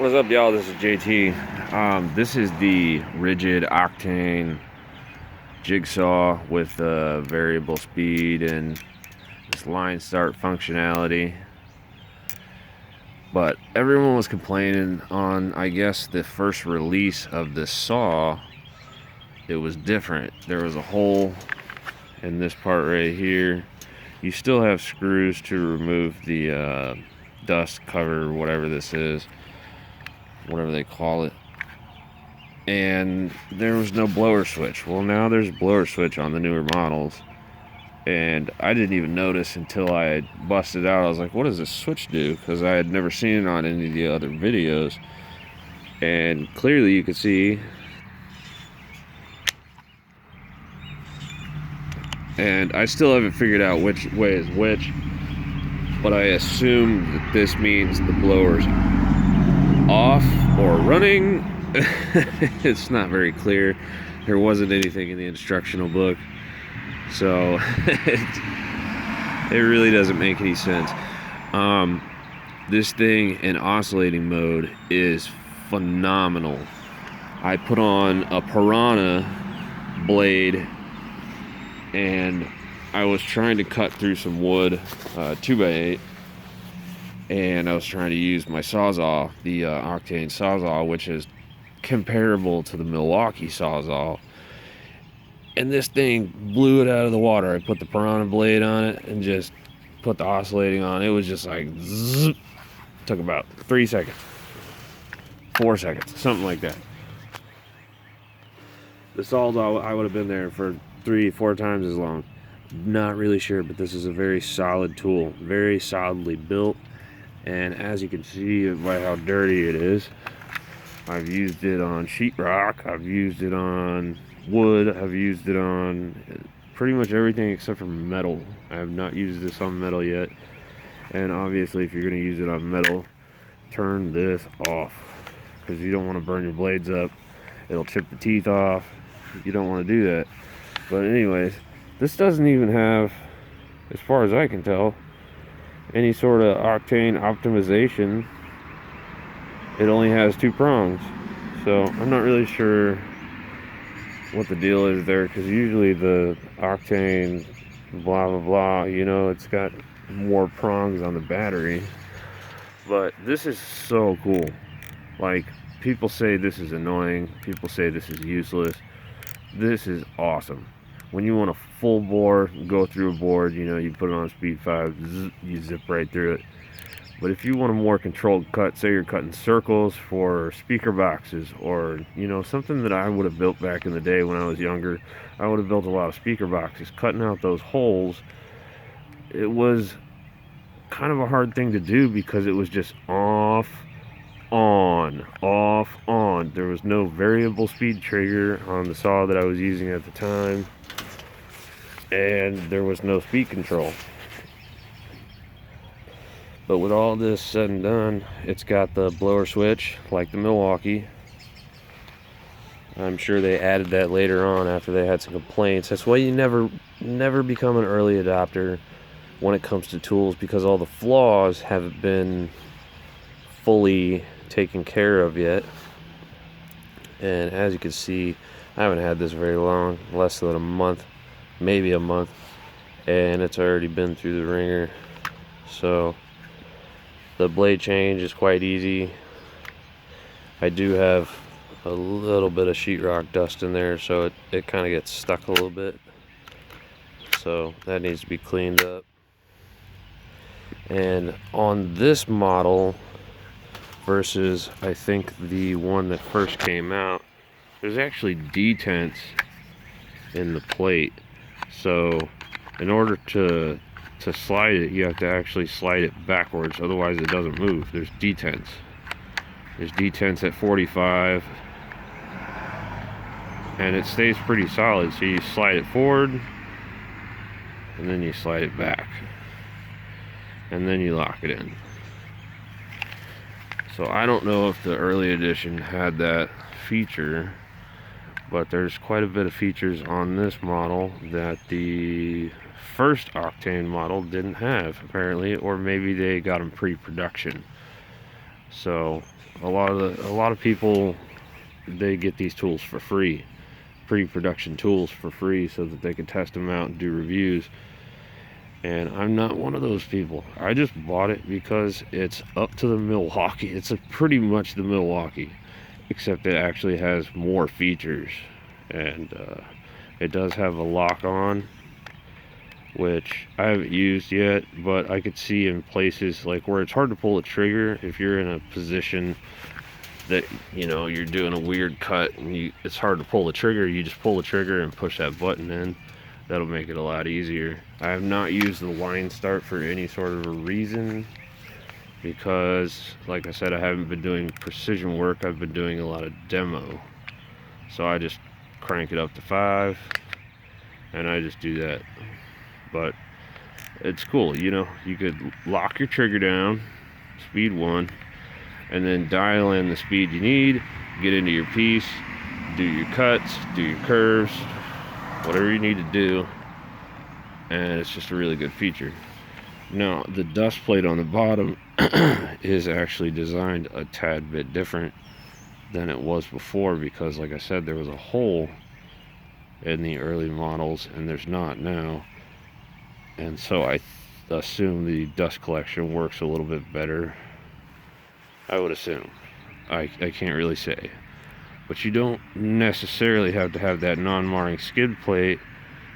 What's up, y'all? This is JT. This is the rigid Octane jigsaw with variable speed and this line start functionality. But everyone was complaining on, I guess, the first release of the saw. It was different. There was a hole in this part right here. You still have screws to remove the dust cover, whatever this is, whatever they call it. And there was no blower switch. Well, now there's a blower switch on the newer models, and I didn't even notice until I had busted out. I was like, what does this switch do? Because I had never seen it on any of the other videos. And clearly you could see, and I still haven't figured out which way is which, but I assume that this means the blower's off or running. It's not very clear. There wasn't anything in the instructional book, so it really doesn't make any sense. This thing in oscillating mode is phenomenal. I put on a Piranha blade and I was trying to cut through some wood, 2x8, and I was trying to use my Sawzall, the Octane Sawzall, which is comparable to the Milwaukee Sawzall, and this thing blew it out of the water. I put the Piranha blade on it and just put the oscillating on. It was just like zzz. Took about 3 seconds, 4 seconds, something like that. The Sawzall, I would have been there for 3-4 times as long. Not really sure, but this is a very solid tool, very solidly built. And as you can see by how dirty it is, I've used it on sheetrock, I've used it on wood, I've used it on pretty much everything except for metal. I have not used this on metal yet. And obviously, if you're going to use it on metal, turn this off, because you don't want to burn your blades up. It'll chip the teeth off. You don't want to do that. But anyways, this doesn't even have, as far as I can tell, any sort of octane optimization. It only has 2 prongs, so I'm not really sure what the deal is there, because usually the Octane blah blah blah, you know, it's got more prongs on the battery. But this is so cool. Like, people say this is annoying, people say this is useless. This is awesome. When you want a full bore, go through a board, you know, you put it on speed 5, you zip right through it. But if you want a more controlled cut, say you're cutting circles for speaker boxes, or, you know, something that I would have built back in the day when I was younger, I would have built a lot of speaker boxes. Cutting out those holes, it was kind of a hard thing to do, because it was just off, on, off, on. There was no variable speed trigger on the saw that I was using at the time, and there was no speed control. But with all this said and done, it's got the blower switch like the Milwaukee. I'm sure they added that later on after they had some complaints. That's why you never become an early adopter when it comes to tools, because all the flaws haven't been fully taken care of yet. And as you can see, I haven't had this very long, less than a month, maybe a month, and it's already been through the ringer. So the blade change is quite easy. I do have a little bit of sheetrock dust in there, so it kind of gets stuck a little bit, so that needs to be cleaned up. And on this model versus, I think, the one that first came out, there's actually detents in the plate. So in order to slide it, you have to actually slide it backwards, otherwise it doesn't move. There's detents. There's detents at 45, and it stays pretty solid. So you slide it forward, and then you slide it back, and then you lock it in. So I don't know if the early edition had that feature, but there's quite a bit of features on this model that the first Octane model didn't have, apparently, or maybe they got them pre-production. So a lot of people, they get these tools for free, pre-production tools for free, so that they can test them out and do reviews. And I'm not one of those people. I just bought it because it's up to the Milwaukee. It's pretty much the Milwaukee, except it actually has more features. And it does have a lock on, which I haven't used yet, but I could see in places like where it's hard to pull a trigger, if you're in a position that, you know, you're doing a weird cut and it's hard to pull the trigger, you just pull the trigger and push that button in. That'll make it a lot easier. I have not used the line start for any sort of a reason, because like I said, I haven't been doing precision work. I've been doing a lot of demo. So I just crank it up to 5 and I just do that. But it's cool, you know, you could lock your trigger down, speed 1, and then dial in the speed you need, get into your piece, do your cuts, do your curves, whatever you need to do, and it's just a really good feature. Now, the dust plate on the bottom is actually designed a tad bit different than it was before, because like I said, there was a hole in the early models and there's not now. And so I assume the dust collection works a little bit better. I would assume. I can't really say. But you don't necessarily have to have that non-marring skid plate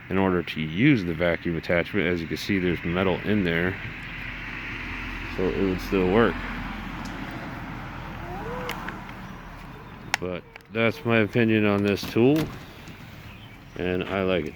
in order to use the vacuum attachment. As you can see, there's metal in there, so it would still work. But that's my opinion on this tool, and I like it.